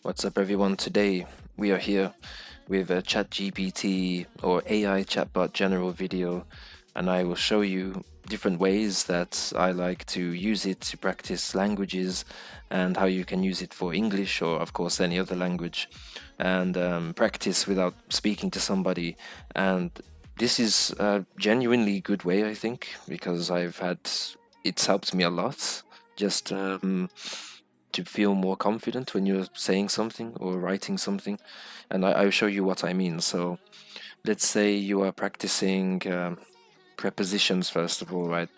What's up, everyone? Today we are here with a ChatGPT or AI chatbot general video, and I will show you different ways that I like to use it to practice languages and how you can use it for English or, of course, any other language and practice without speaking to somebody. And this is a genuinely good way, I think, because it's helped me a lot. Just to feel more confident when you're saying something or writing something. And I'll show you what I mean. So let's say you are practicing prepositions first of all, right?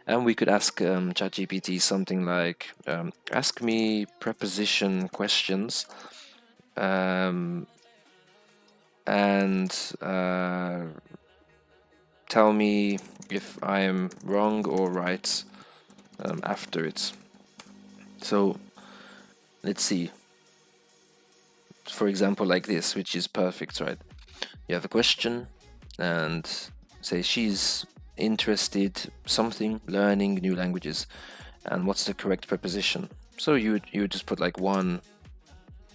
And we could ask ChatGPT something like, ask me preposition questions and tell me if I am wrong or right after it. So let's see. For example, like this, which is perfect, right? You have a question and say she's interested something learning new languages, and what's the correct preposition? So you would just put like one,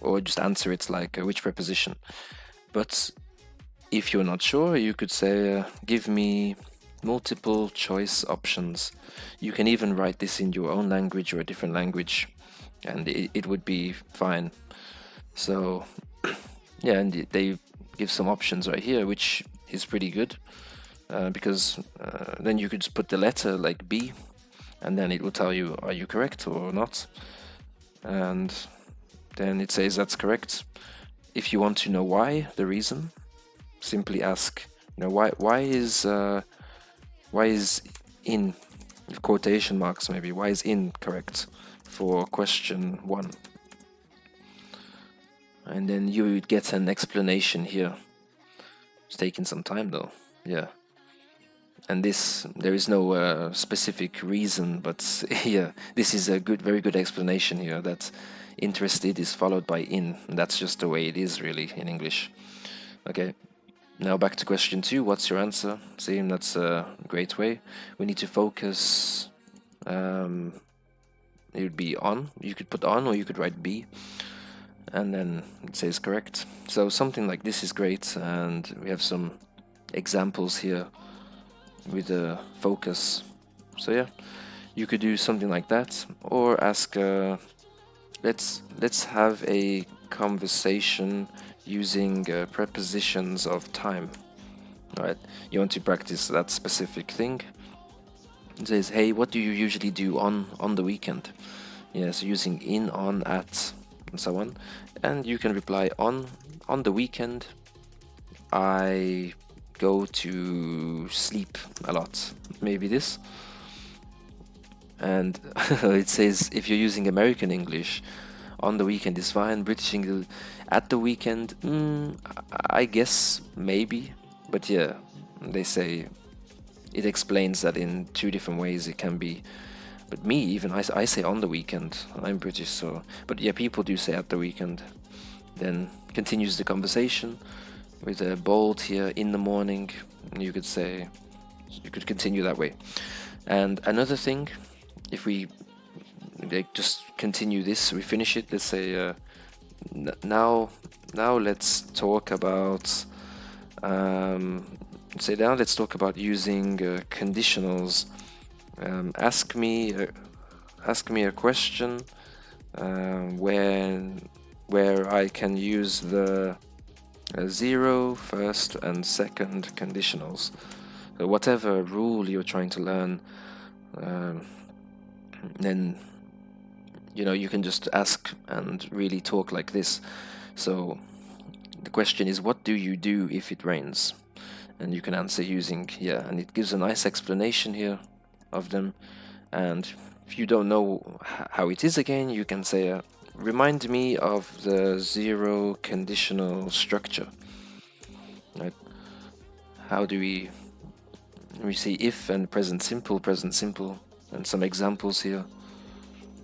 or just answer it like which preposition. But if you're not sure, you could say give me multiple choice options. You can even write this in your own language or a different language, and it would be fine. So yeah, and they give some options right here, which is pretty good because then you could just put the letter like B, and then it will tell you are you correct or not, and then it says that's correct. If you want to know why, the reason, simply ask, why is in quotation marks, maybe why is in correct for question 1, and then you would get an explanation here. It's taking some time though, yeah. And there is no specific reason, but yeah, this is a very good explanation here that interested is followed by in, and that's just the way it is really in English. Okay, now back to question 2. What's your answer? See, that's a great way. We need to focus. It would be on. You could put on, or you could write B, and then it says correct. So something like this is great, and we have some examples here with the focus. So yeah, you could do something like that, or ask let's have a conversation using prepositions of time. All right, you want to practice that specific thing. It says, hey, what do you usually do on the weekend? Yeah, so using in, on, at, and so on. And you can reply on the weekend I go to sleep a lot. Maybe this. And it says if you're using American English, on the weekend is fine. British English, at the weekend, I guess maybe. But yeah, they say it explains that in 2 different ways it can be. But me, even I say on the weekend. I'm British, so. But yeah, people do say at the weekend. Then continues the conversation with a bold here in the morning. You could continue that way. And another thing, if we just continue this, we finish it. Let's say now let's talk about let's talk about using conditionals. Ask me a question where I can use the 0, first, and second conditionals. So whatever rule you're trying to learn, then you can just ask and really talk like this. So the question is, what do you do if it rains? And you can answer using and it gives a nice explanation here of them. And if you don't know how it is again, you can say remind me of the 0 conditional structure. Right? How do we see if and present simple, and some examples here.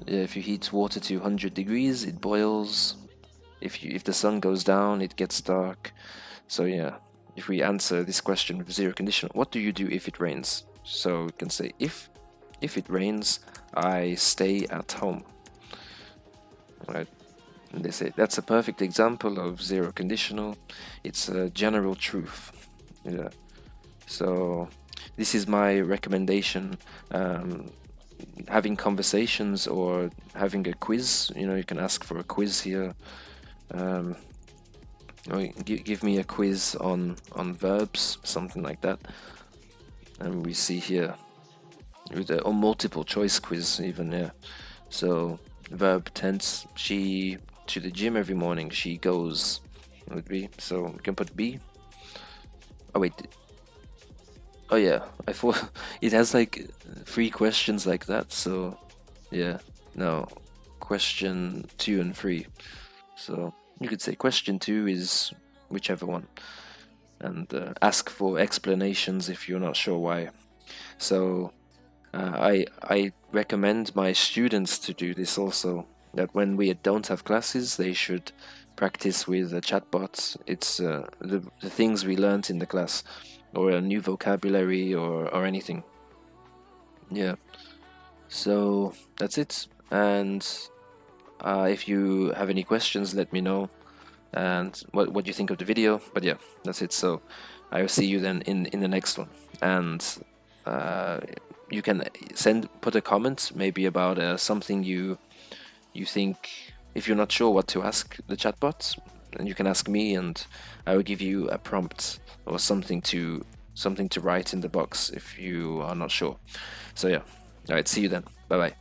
If you heat water to 100 degrees, it boils. If the sun goes down, it gets dark. So yeah, if we answer this question with 0 conditional, what do you do if it rains? So we can say if it rains, I stay at home. Right? And they say that's a perfect example of zero conditional. It's a general truth. Yeah. So this is my recommendation. Having conversations or having a quiz. You can ask for a quiz here. Or give me a quiz on verbs, something like that. And we see here with or multiple choice quiz even. Yeah. So verb tense. She to the gym every morning. She goes. Would be. So we can put be. Oh wait. Oh yeah. I thought it has like 3 questions like that. So yeah. No. Question 2 and 3. So you could say question 2 is whichever one. And ask for explanations if you're not sure why. So I recommend my students to do this also. That when we don't have classes, they should practice with chatbots. It's the things we learned in the class, or a new vocabulary, or anything. Yeah. So that's it. And if you have any questions, let me know. And what you think of the video. But yeah, that's it. So I will see you then in the next one. And you can put a comment maybe about something you think, if you're not sure what to ask the chatbot, and you can ask me, and I will give you a prompt or something to write in the box if you are not sure. So yeah, all right, see you then. Bye bye.